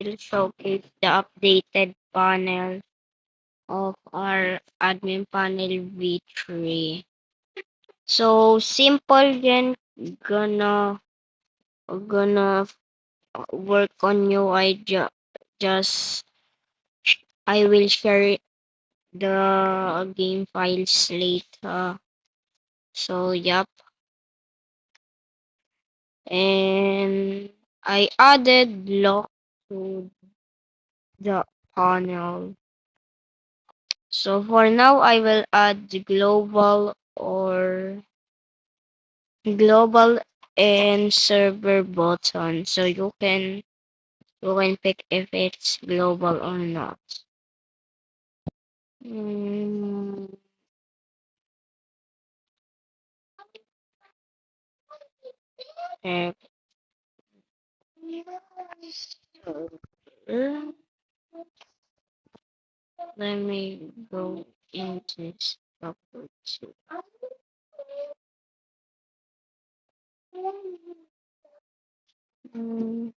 will showcase the updated panel of our admin panel v3. So simple then gonna work on UI just I will share the game files later. So yep. And I added lock to the panel. So for now I will add the global and server button so you can pick if it's global or not. Mm, eh, let me go into property. Mm,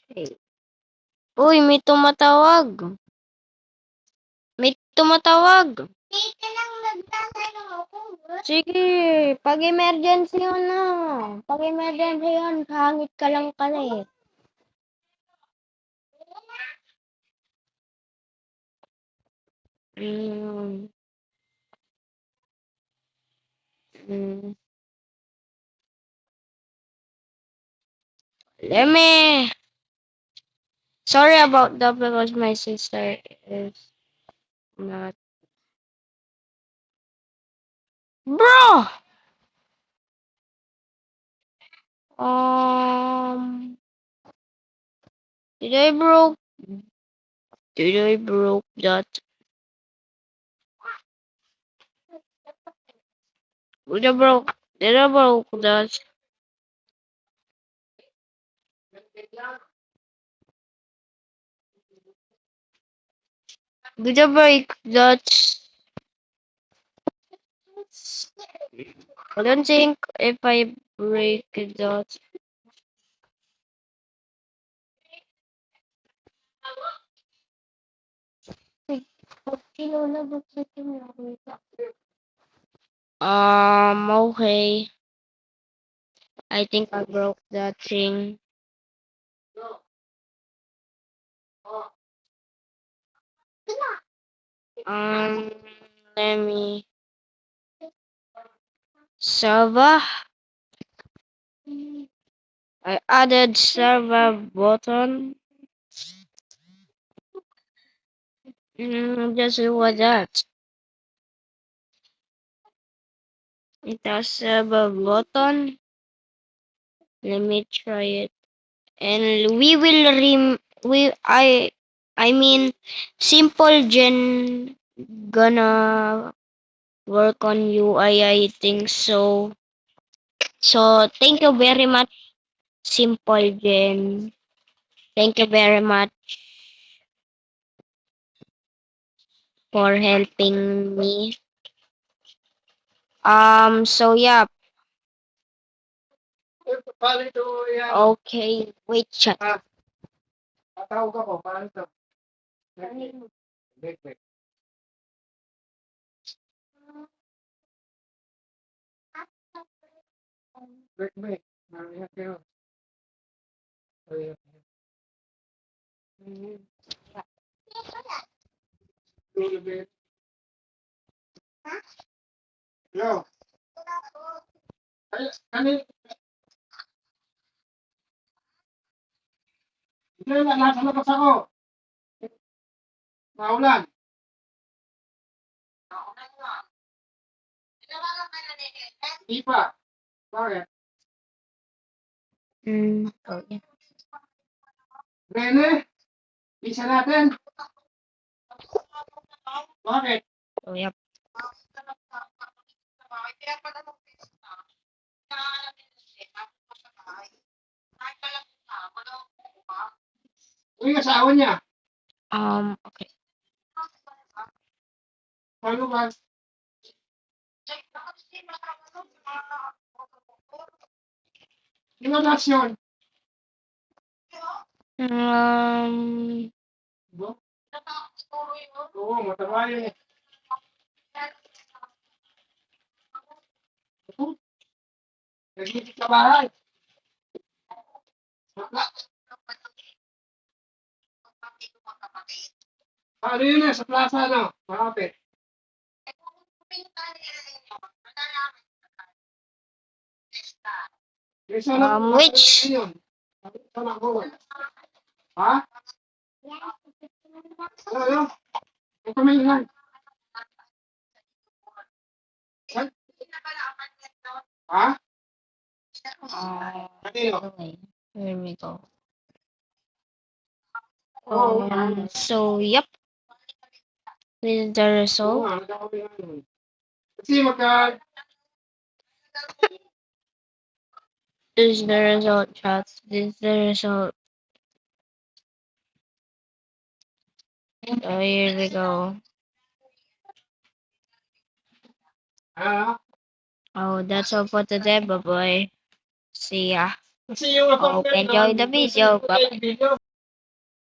okay. Uy, may tumatawag. May tumatawag. Sige, pag emergency yun na. Pag emergency yun, hangit ka lang pala eh. Mm, mm. Let me. Sorry about that because my sister is not. Bro! Um, did I broke? Did I broke that? Did I broke? Did I broke that? Did I break that? I don't think if I break that. Okay. I think I broke that thing. Um, let me. Server. I added server button. Just what that. It has server button. Let me try it. And we will I mean simple gen gonna work on UI I think so. So thank you very much simple gen. Thank you very much for helping me. So yeah. Okay, wait chat. Tatawag ako, paano to? Wait. Wait. Nangyayat kayo. Yo. Ano? Hindi na, nasa labas ako. Maulan. Hindi pa. Bakit? Okay. Rene, isa natin. Bakit? Oh, yep. Uy, asawa niya. Okay. Paano ba? Inonasyon. Um, Oo, mataba yun eh. Nagigit sa bahay. Ano yun eh, sa plaza no? Malapit. which Yun. Sana ko. Ha? Ano? Ang pamilya. Ha? Kanino? okay, here we go. Oo. So yep, this is the Oo result. nga, nagkakabi nga nun. Kasi magka... This is the result, chat. This is the result. So here we go. Ah, Oh, that's all for today. Bye bye. See ya. kasi yung Hope you enjoy the video. Bye. video.